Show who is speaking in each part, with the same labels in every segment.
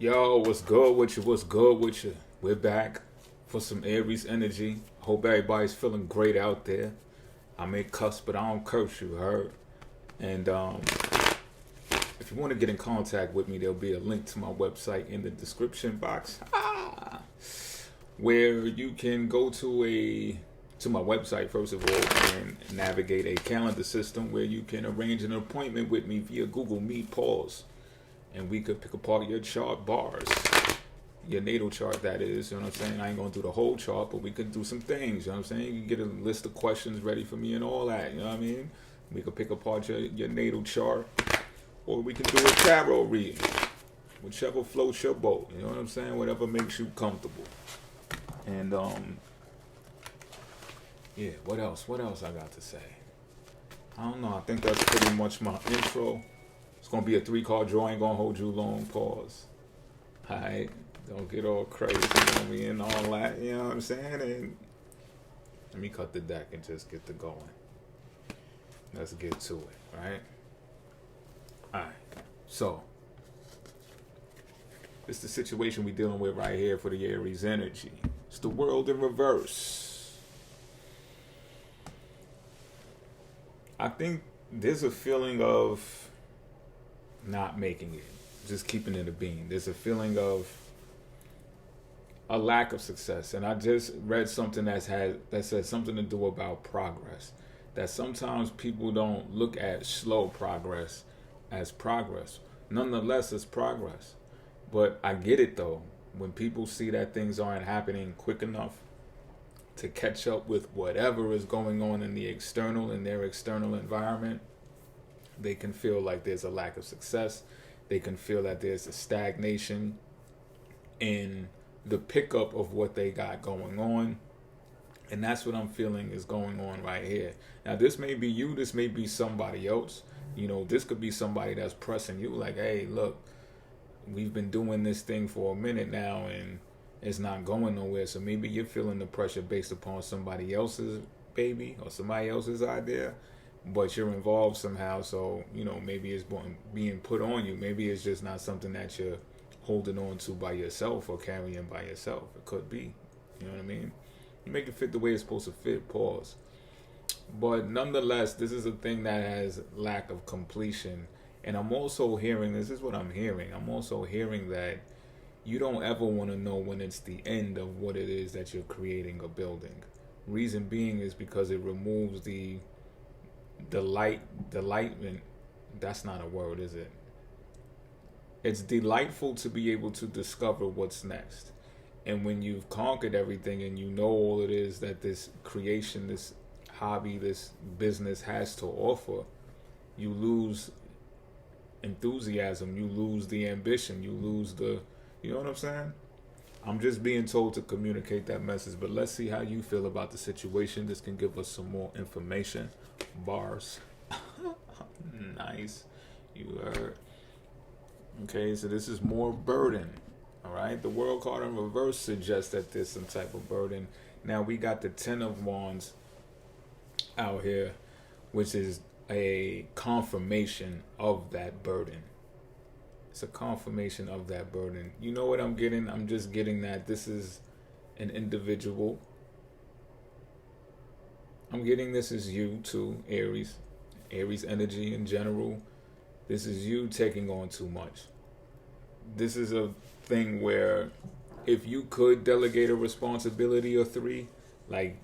Speaker 1: Yo, what's good with you? What's good with you? We're back for some Aries energy. Hope everybody's feeling great out there. I may cuss, but I don't curse, you heard? And if you want to get in contact with me, there'll be a link to my website in the description box. Where you can go to my website first of all and navigate a calendar system where you can arrange an appointment with me via Google Meet pause. And we could pick apart your chart bars, your natal chart, that is. You know what I'm saying? I ain't gonna do the whole chart, but we could do some things. You know what I'm saying? You can get a list of questions ready for me and all that. You know what I mean? We could pick apart your natal chart, or we can do a tarot reading, whichever floats your boat. You know what I'm saying? Whatever makes you comfortable. And yeah. What else? What else I got to say? I don't know. I think that's pretty much my intro. It's gonna be a 3 card draw. I ain't gonna hold you long. Pause. Alright. Don't get all crazy on me and all that. You know what I'm saying? And let me cut the deck and just get to going. Let's get to it, right? Alright. So it's the situation we dealing with right here for the Aries energy. It's the world in reverse. I think there's a feeling of not making it, just keeping it a bean. There's a feeling of a lack of success, and I just read something that said something to do about progress. That sometimes people don't look at slow progress as progress. Nonetheless, it's progress. But I get it though. When people see that things aren't happening quick enough to catch up with whatever is going on in their external environment, they can feel like there's a lack of success. They can feel that there's a stagnation in the pickup of what they got going on. And that's what I'm feeling is going on right here. Now, this may be you. This may be somebody else. You know, this could be somebody that's pressing you like, hey, look, we've been doing this thing for a minute now and it's not going nowhere. So maybe you're feeling the pressure based upon somebody else's baby or somebody else's idea, but you're involved somehow. So, you know, maybe it's being put on you. Maybe it's just not something that you're holding on to by yourself or carrying by yourself. It could be. You know what I mean? You make it fit the way it's supposed to fit. Pause. But nonetheless, this is a thing that has lack of completion. And I'm also hearing, this is what I'm hearing. I'm also hearing that you don't ever want to know when it's the end of what it is that you're creating or building. Reason being is because it removes the delightment. That's not a word, is it? It's delightful to be able to discover what's next. And when you've conquered everything and you know all it is that this creation, this hobby, this business has to offer, you lose enthusiasm, you lose the ambition, you lose the, you know what I'm saying? I'm just being told to communicate that message, but let's see how you feel about the situation. This can give us some more information. Bars. Nice. You heard. Okay, so this is more burden. All right, the world card in reverse suggests that there's some type of burden. Now we got the 10 of Wands out here, which is a confirmation of that burden. It's a confirmation of that burden. You know what I'm getting? I'm just getting that this is an individual. I'm getting this is you too, Aries. Aries energy in general. This is you taking on too much. This is a thing where if you could delegate a responsibility or 3, like,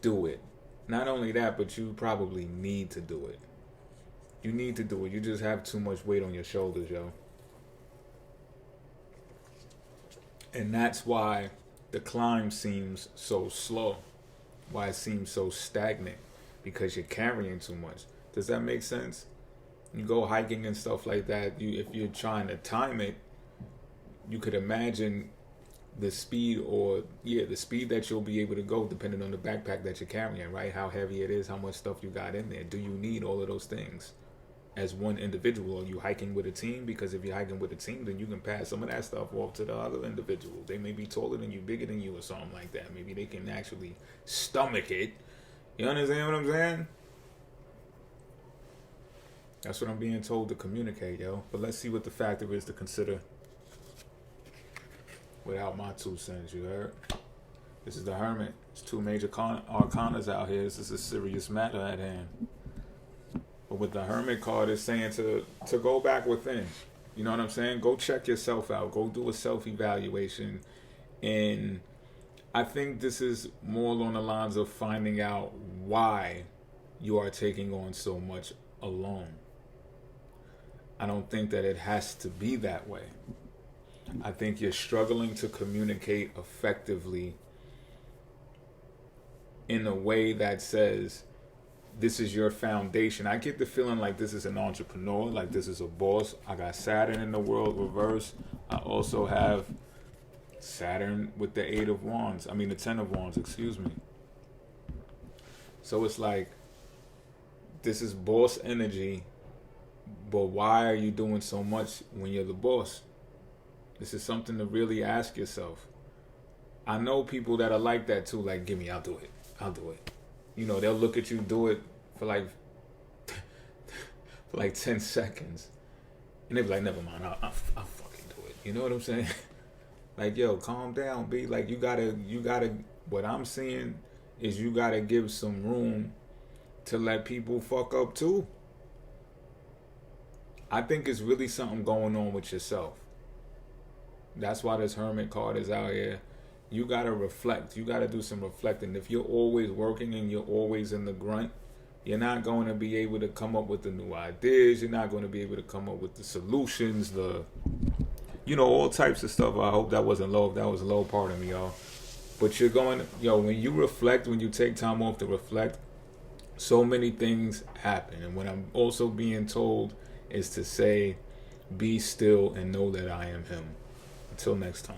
Speaker 1: do it. Not only that, but you probably need to do it. You need to do it. You just have too much weight on your shoulders, yo. And that's why the climb seems so slow. Why it seems so stagnant. Because you're carrying too much. Does that make sense? You go hiking and stuff like that. If you're trying to time it, you could imagine the speed the speed that you'll be able to go depending on the backpack that you're carrying, right? How heavy it is, how much stuff you got in there. Do you need all of those things as one individual? Are you hiking with a team? Because if you're hiking with a team, then you can pass some of that stuff off to the other individual. They may be taller than you, bigger than you, or something like that. Maybe they can actually stomach it. You understand what I'm saying? That's what I'm being told to communicate, yo. But let's see what the factor is to consider. without my 2 cents. You heard? This is the Hermit. There's two major arcanas out here. This is a serious matter at hand. But with the Hermit card, it's saying to go back within. You know what I'm saying? Go check yourself out. Go do a self-evaluation. And I think this is more along the lines of finding out why you are taking on so much alone. I don't think that it has to be that way. I think you're struggling to communicate effectively in a way that says, this is your foundation. I get the feeling like this is an entrepreneur, like this is a boss. I got Saturn in the world reverse. I also have Saturn with the the 10 of Wands, excuse me. So it's like, this is boss energy, but why are you doing so much when you're the boss? This is something to really ask yourself. I know people that are like that too, like, give me, I'll do it. You know, they'll look at you do it for like 10 seconds. And they'll be like, never mind, I'll fucking do it. You know what I'm saying? Like, yo, calm down, B. Like, you gotta, what I'm seeing is you gotta give some room to let people fuck up too. I think it's really something going on with yourself. That's why this Hermit card is out here. You gotta reflect. You gotta do some reflecting. If you're always working and you're always in the grunt, you're not going to be able to come up with the new ideas. You're not going to be able to come up with the solutions, all types of stuff. I hope that wasn't low. If that was a low, part of me, y'all. But you're going, when you reflect, when you take time off to reflect, so many things happen. And what I'm also being told is to say, be still and know that I am him. Until next time.